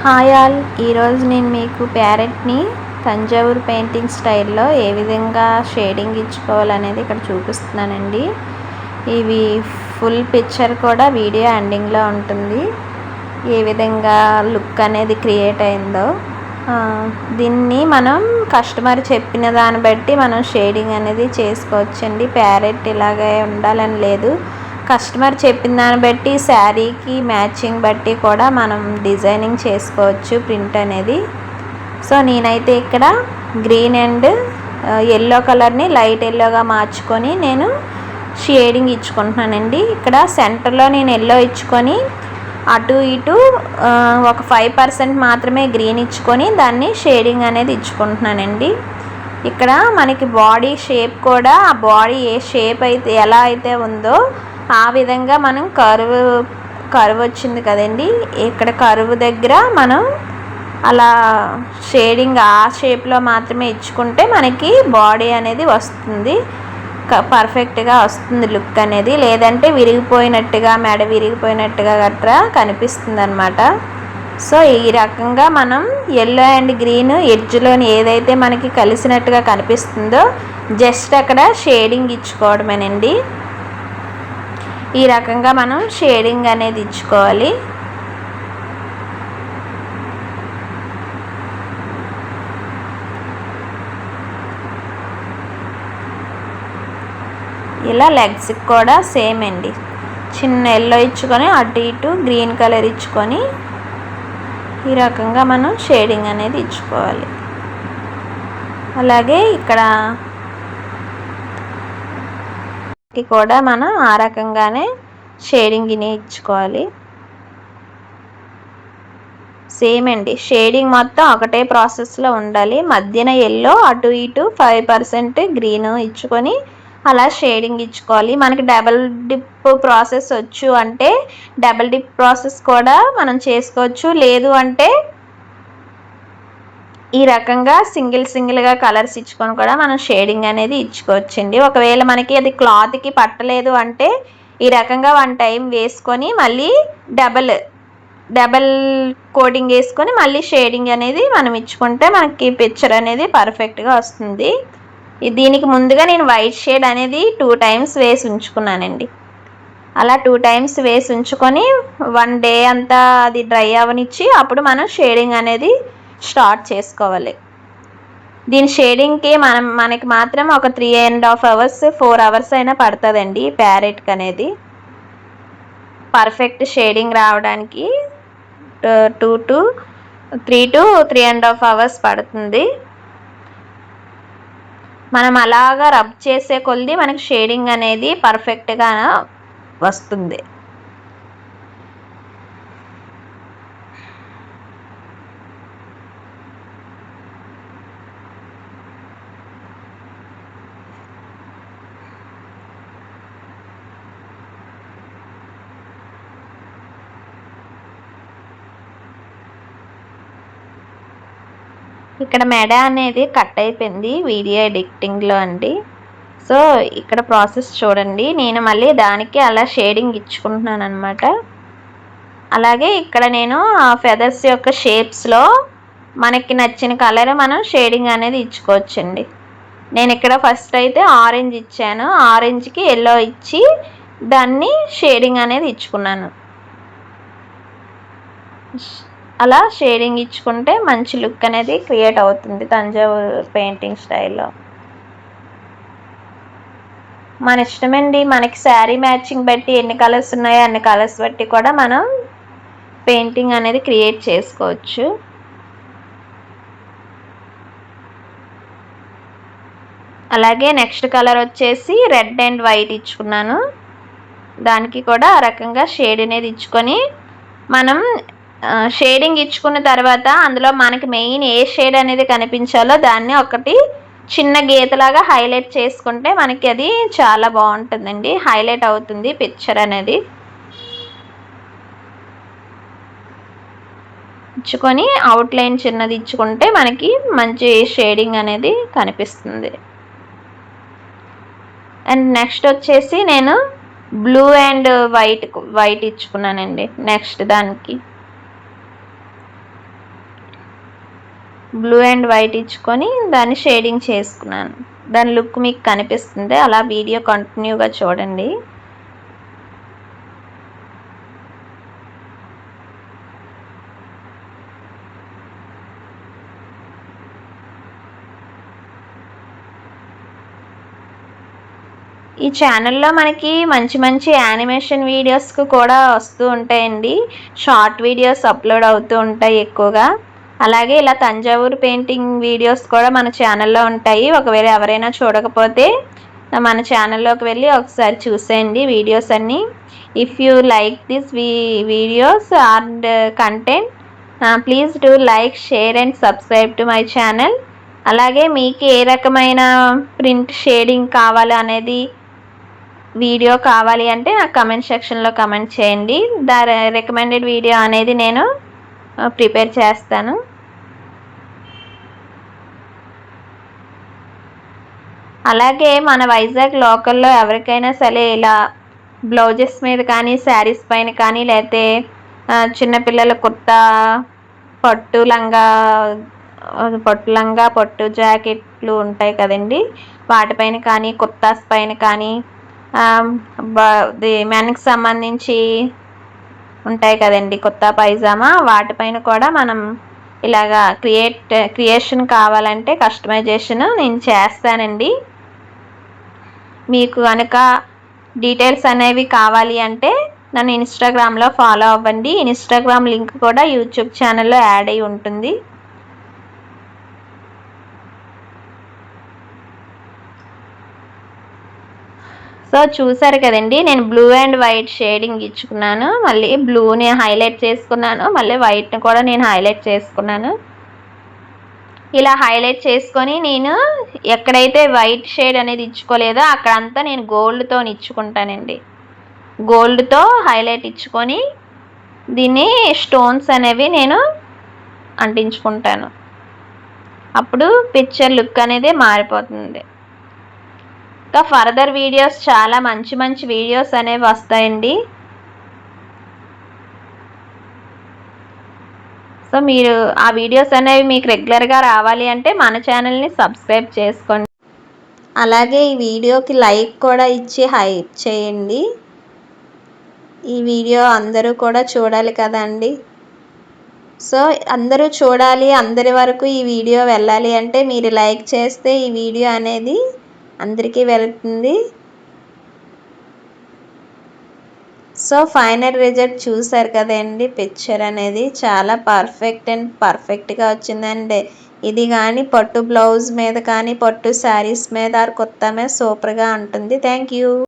Hi all, ఈరోజు నేను మీకు ప్యారెట్ని తంజావూరు పెయింటింగ్ స్టైల్లో ఏ విధంగా షేడింగ్ ఇచ్చుకోవాలనేది ఇక్కడ చూపిస్తున్నానండి. ఇవి ఫుల్ పిక్చర్ కూడా వీడియో ఎండింగ్లో ఉంటుంది. ఏ విధంగా లుక్ అనేది క్రియేట్ అయిందో దీన్ని మనం కస్టమర్ చెప్పిన దాన్ని బట్టి మనం షేడింగ్ అనేది చేసుకోవచ్చండి. ప్యారెట్ ఇలాగే ఉండాలని లేదు. కస్టమర్ చెప్పిన దాన్ని బట్టి శారీకి మ్యాచింగ్ బట్టి కూడా మనం డిజైనింగ్ చేసుకోవచ్చు ప్రింట్ అనేది. సో నేనైతే ఇక్కడ గ్రీన్ అండ్ ఎల్లో కలర్ని లైట్ ఎల్లోగా మార్చుకొని నేను షేడింగ్ ఇచ్చుకుంటున్నానండి. ఇక్కడ సెంటర్లో నేను ఎల్లో ఇచ్చుకొని అటు ఇటు ఒక 5% మాత్రమే గ్రీన్ ఇచ్చుకొని దాన్ని షేడింగ్ అనేది ఇచ్చుకుంటున్నానండి. ఇక్కడ మనకి బాడీ షేప్ కూడా ఆ బాడీ ఏ షేప్ అయితే ఎలా అయితే ఉందో ఆ విధంగా మనం కర్వ్ వచ్చింది కదండి, ఇక్కడ కర్వ్ దగ్గర మనం అలా షేడింగ్ ఆ షేప్లో మాత్రమే ఇచ్చుకుంటే మనకి బాడీ అనేది వస్తుంది, పర్ఫెక్ట్గా వస్తుంది లుక్ అనేది. లేదంటే విరిగిపోయినట్టుగా మెడ విరిగిపోయినట్టుగా గట్రా కనిపిస్తుంది అన్నమాట. సో ఈ రకంగా మనం ఎల్లో అండ్ గ్రీన్ ఎడ్జ్లోని ఏదైతే మనకి కలిసినట్టుగా కనిపిస్తుందో జస్ట్ అక్కడ షేడింగ్ ఇచ్చుకోవడమేనండి. ఈ రకంగా మనం షేడింగ్ అనేది ఇచ్చుకోవాలి. ఇలా లెగ్స్కి కూడా సేమ్ అండి, చిన్న ఎల్లో ఇచ్చుకొని అటు ఇటు గ్రీన్ కలర్ ఇచ్చుకొని ఈ రకంగా మనం షేడింగ్ అనేది ఇచ్చుకోవాలి. అలాగే ఇక్కడ కూడా మనం ఆ రకంగానే షేడింగ్ ఇచ్చుకోవాలి. సేమ్ అండి, షేడింగ్ మొత్తం ఒకటే ప్రాసెస్లో ఉండాలి. మధ్యన ఎల్లో అటు ఇటు 5% గ్రీన్ ఇచ్చుకొని అలా షేడింగ్ ఇచ్చుకోవాలి. మనకి డబల్ డిప్ ప్రాసెస్ వచ్చు అంటే డబల్ డిప్ ప్రాసెస్ కూడా మనం చేసుకోవచ్చు. లేదు అంటే ఈ రకంగా సింగిల్గా కలర్స్ ఇచ్చుకొని కూడా మనం షేడింగ్ అనేది ఇచ్చుకోవచ్చండి. ఒకవేళ మనకి అది క్లాత్కి పట్టలేదు అంటే ఈ రకంగా 1 టైం వేసుకొని మళ్ళీ డబల్ కోటింగ్ వేసుకొని మళ్ళీ షేడింగ్ అనేది మనం ఇచ్చుకుంటే మనకి పిక్చర్ అనేది పర్ఫెక్ట్గా వస్తుంది. దీనికి ముందుగా నేను వైట్ షేడ్ అనేది 2 టైమ్స్ వేసి ఉంచుకున్నానండి. అలా 2 టైమ్స్ వేసి ఉంచుకొని 1 డే అంతా అది డ్రై అవనిచ్చి అప్పుడు మనం షేడింగ్ అనేది స్టార్ట్ చేసుకోవాలి. దీని షేడింగ్కి మనకి మాత్రం ఒక 3.5 అవర్స్ 4 అవర్స్ అయినా పడుతుందండి ప్యారెట్కి అనేది. పర్ఫెక్ట్ షేడింగ్ రావడానికి 3 to 3.5 అవర్స్ పడుతుంది. మనం అలాగా రబ్ చేసే కొద్దీ మనకి షేడింగ్ అనేది పర్ఫెక్ట్గా వస్తుంది. ఇక్కడ మెడ అనేది కట్ అయిపోయింది వీడియో ఎడిటింగ్లో అండి. సో ఇక్కడ ప్రాసెస్ చూడండి, నేను మళ్ళీ దానికి అలా షేడింగ్ ఇచ్చుకుంటున్నాను అనమాట. అలాగే ఇక్కడ నేను ఆ ఫెదర్స్ యొక్క షేప్స్లో మనకి నచ్చిన కలర్ మనం షేడింగ్ అనేది ఇచ్చుకోవచ్చండి. నేను ఇక్కడ ఫస్ట్ అయితే ఆరెంజ్ ఇచ్చాను, ఆరెంజ్కి ఎల్లో ఇచ్చి దాన్ని షేడింగ్ అనేది ఇచ్చుకున్నాను. అలా షేడింగ్ ఇచ్చుకుంటే మంచి లుక్ అనేది క్రియేట్ అవుతుంది తంజావూరు పెయింటింగ్ స్టైల్లో. మన ఇష్టమండి, మనకి శారీ మ్యాచింగ్ బట్టి ఎన్ని కలర్స్ ఉన్నాయో అన్ని కలర్స్ బట్టి కూడా మనం పెయింటింగ్ అనేది క్రియేట్ చేసుకోవచ్చు. అలాగే నెక్స్ట్ కలర్ వచ్చేసి రెడ్ అండ్ వైట్ ఇచ్చుకున్నాను. దానికి కూడా ఆ రకంగా షేడ్ అనేది ఇచ్చుకొని మనం షేడింగ్ ఇచ్చుకున్న తర్వాత అందులో మనకి మెయిన్ ఏ షేడ్ అనేది కనిపించాలో దాన్ని ఒకటి చిన్న గీతలాగా హైలైట్ చేసుకుంటే మనకి అది చాలా బాగుంటుందండి, హైలైట్ అవుతుంది పిక్చర్ అనేది. ఇచ్చుకొని అవుట్లైన్ చిన్నది ఇచ్చుకుంటే మనకి మంచి షేడింగ్ అనేది కనిపిస్తుంది. అండ్ నెక్స్ట్ వచ్చేసి నేను బ్లూ అండ్ వైట్ ఇచ్చుకున్నానండి నెక్స్ట్ దానికి. బ్లూ అండ్ వైట్ ఇచ్చుకొని దాన్ని షేడింగ్ చేసుకున్నాను. దాని లుక్ మీకు కనిపిస్తుంది, అలా వీడియో కంటిన్యూగా చూడండి. ఈ ఛానల్లో మనకి మంచి మంచి యానిమేషన్ వీడియోస్కి కూడా వస్తూ ఉంటాయండి. షార్ట్ వీడియోస్ అప్లోడ్ అవుతూ ఉంటాయి ఎక్కువగా. అలాగే ఇలా తంజావూరు పెయింటింగ్ వీడియోస్ కూడా మన ఛానల్లో ఉంటాయి. ఒకవేళ ఎవరైనా చూడకపోతే మన ఛానల్లోకి వెళ్ళి ఒకసారి చూసేయండి వీడియోస్ అన్నీ. If you like this videos and content, please do like, share and subscribe to my channel. అలాగే మీకు ఏ రకమైన ప్రింట్ షేడింగ్ కావాలి అనేది వీడియో కావాలి అంటే నాకు కమెంట్ సెక్షన్లో కమెంట్ చేయండి. ద రికమెండెడ్ వీడియో అనేది నేను ప్రిపేర్ చేస్తాను. అలాగే మన వైజాగ్ లోకల్లో ఎవరికైనా సరే ఇలా బ్లౌజెస్ మీద కానీ, శారీస్ పైన కానీ, లేకపోతే చిన్నపిల్లల కుర్తా, పట్టు లంగా, పట్టు జాకెట్లు ఉంటాయి కదండి, వాటిపైన కానీ, కుర్తాస్ పైన కానీ, మెన్కి సంబంధించి ఉంటాయి కదండి కుర్తా పైజామా, వాటిపైన కూడా మనం ఇలాగా క్రియేషన్ కావాలంటే కస్టమైజేషన్ నేను చేస్తానండి. మీకు కనుక డీటెయిల్స్ అనేవి కావాలి అంటే నన్ను ఇన్స్టాగ్రామ్లో ఫాలో అవ్వండి. ఇన్స్టాగ్రామ్ లింక్ కూడా యూట్యూబ్ ఛానల్లో యాడ్ అయి ఉంటుంది. సో చూసారు కదండి, నేను బ్లూ అండ్ వైట్ షేడింగ్ ఇచ్చుకున్నాను. మళ్ళీ బ్లూని హైలైట్ చేసుకున్నాను, మళ్ళీ వైట్ని కూడా నేను హైలైట్ చేసుకున్నాను. ఇలా హైలైట్ చేసుకొని నేను ఎక్కడైతే వైట్ షేడ్ అనేది ఇచ్చుకోలేదో అక్కడంతా నేను గోల్డ్తో ఇచ్చుకుంటానండి. గోల్డ్తో హైలైట్ ఇచ్చుకొని దీన్ని స్టోన్స్ అనేవి నేను అంటించుకుంటాను. అప్పుడు పిక్చర్ లుక్ అనేది మారిపోతుంది. ఇంకా ఫర్దర్ వీడియోస్ చాలా మంచి మంచి వీడియోస్ అనేవి వస్తాయండి. సో మీరు ఆ వీడియోస్ అనేవి మీకు రెగ్యులర్గా రావాలి అంటే మన ఛానల్ని సబ్స్క్రైబ్ చేసుకోండి. అలాగే ఈ వీడియోకి లైక్ కూడా ఇచ్చి హైప్ చేయండి. ఈ వీడియో అందరూ కూడా చూడాలి కదండి. సో అందరూ చూడాలి, అందరి వరకు ఈ వీడియో వెళ్ళాలి అంటే మీరు లైక్ చేస్తే ఈ వీడియో అనేది అందరికీ వెళ్తుంది. సో ఫైనల్ రిజల్ట్ చూసారు కదండి, పిక్చర్ అనేది చాలా పర్ఫెక్ట్గా వచ్చిందండి. ఇది కానీ పట్టు బ్లౌజ్ మీద కానీ, పట్టు శారీస్ మీద, కుర్తా మీద సూపర్గా ఉంటుంది. Thank you.